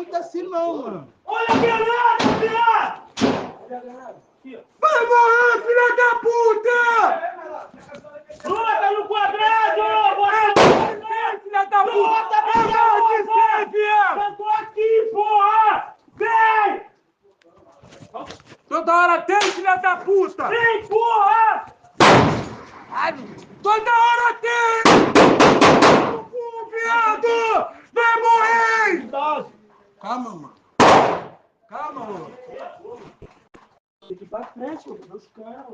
muito assim, não, mano. Olha a granada, viado! Vai morrer, filha da puta! Luta no quadrado! Filha da puta! Luta, eu tô aqui, porra! Vem! Toda hora tem, filha da puta! Vem, porra! Toda hora tem! Viado! Vai morrer! Calma, mano. Calma, mano. Tem que ir pra frente, mano. Os caras.